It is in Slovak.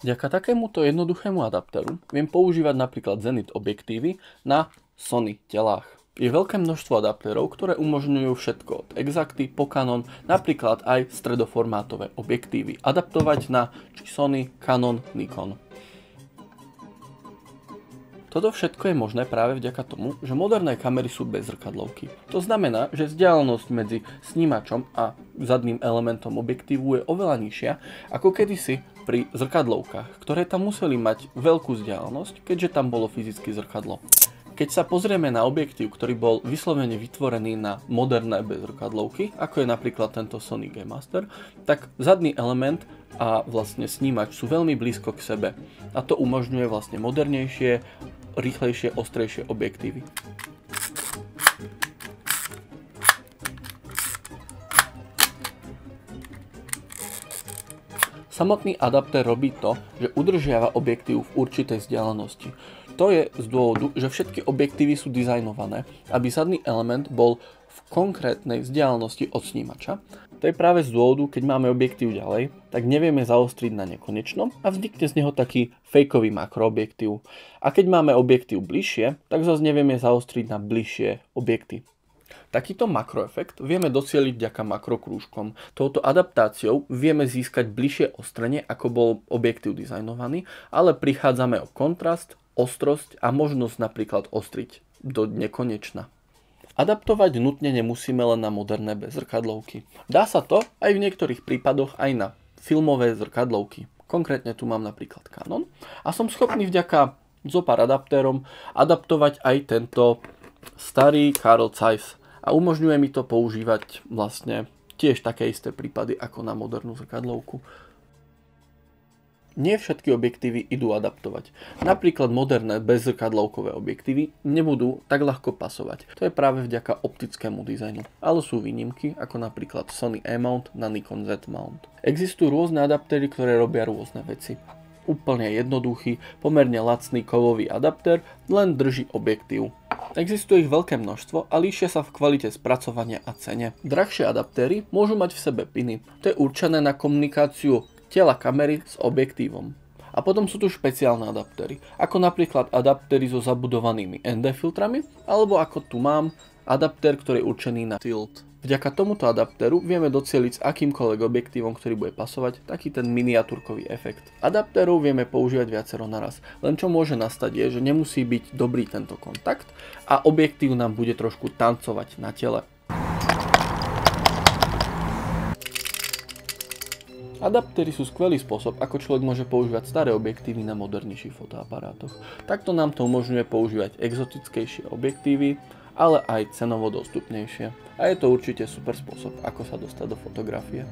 Vďaka takémuto jednoduchému adapteru viem používať napríklad Zenit objektívy na Sony telách. Je veľké množstvo adapterov, ktoré umožňujú všetko od Exacty po Canon, napríklad aj stredoformátové objektívy adaptovať na či Sony, Canon, Nikon. Toto všetko je možné práve vďaka tomu, že moderné kamery sú bez zrkadlovky. To znamená, že vzdialenosť medzi snímačom a zadným elementom objektívu je oveľa nižšia ako kedysi pri zrkadlovkách, ktoré tam museli mať veľkú vzdialenosť, keďže tam bolo fyzické zrkadlo. Keď sa pozrieme na objektív, ktorý bol vyslovene vytvorený na moderné bezrkadlovky, ako je napríklad tento Sony G Master, tak zadný element a vlastne snímač sú veľmi blízko k sebe. A to umožňuje vlastne modernejšie, rýchlejšie, ostrejšie objektívy. Samotný adapter robí to, že udržiava objektív v určitej vzdialenosti. To je z dôvodu, že všetky objektívy sú dizajnované, aby zadný element bol v konkrétnej vzdialenosti od snímača. To je práve z dôvodu, keď máme objektív ďalej, tak nevieme zaostriť na nekonečno a vznikne z neho taký fejkový makroobjektív. A keď máme objektív bližšie, tak zase nevieme zaostriť na bližšie objekty. Takýto makroefekt vieme docieliť vďaka makrokrúžkom. Touto adaptáciou vieme získať bližšie ostrenie, ako bol objektív dizajnovaný, ale prichádzame o kontrast, ostrosť a možnosť napríklad ostriť do nekonečna. Adaptovať nutne nemusíme len na moderné bezrkadlovky. Dá sa to aj v niektorých prípadoch aj na filmové zrkadlovky. Konkrétne tu mám napríklad Canon a som schopný vďaka zopár adaptérom adaptovať aj tento starý Carl Zeiss a umožňuje mi to používať vlastne tiež také isté prípady ako na modernú zrkadlovku. Nie všetky objektívy idú adaptovať. Napríklad moderné bezzrkadlovkové objektívy nebudú tak ľahko pasovať. To je práve vďaka optickému dizajnu. Ale sú výnimky, ako napríklad Sony E-mount na Nikon Z-mount. Existujú rôzne adaptéry, ktoré robia rôzne veci. Úplne jednoduchý, pomerne lacný kovový adapter len drží objektív. Existuje ich veľké množstvo a líšia sa v kvalite spracovania a cene. Drahšie adaptéry môžu mať v sebe piny. To je určené na komunikáciu tela kamery s objektívom. A potom sú tu špeciálne adaptéry, ako napríklad adaptéry so zabudovanými ND filtrami, alebo ako tu mám, adaptér, ktorý je určený na tilt. Vďaka tomuto adaptéru vieme docieliť s akýmkoľvek objektívom, ktorý bude pasovať, taký ten miniatúrkový efekt. Adaptérov vieme používať viacero naraz, len čo môže nastať je, že nemusí byť dobrý tento kontakt a objektív nám bude trošku tancovať na tele. Adaptéry sú skvelý spôsob, ako človek môže používať staré objektívy na modernejších fotoaparátoch. Takto nám to umožňuje používať exotickejšie objektívy, ale aj cenovo dostupnejšie. A je to určite super spôsob, ako sa dostať do fotografie.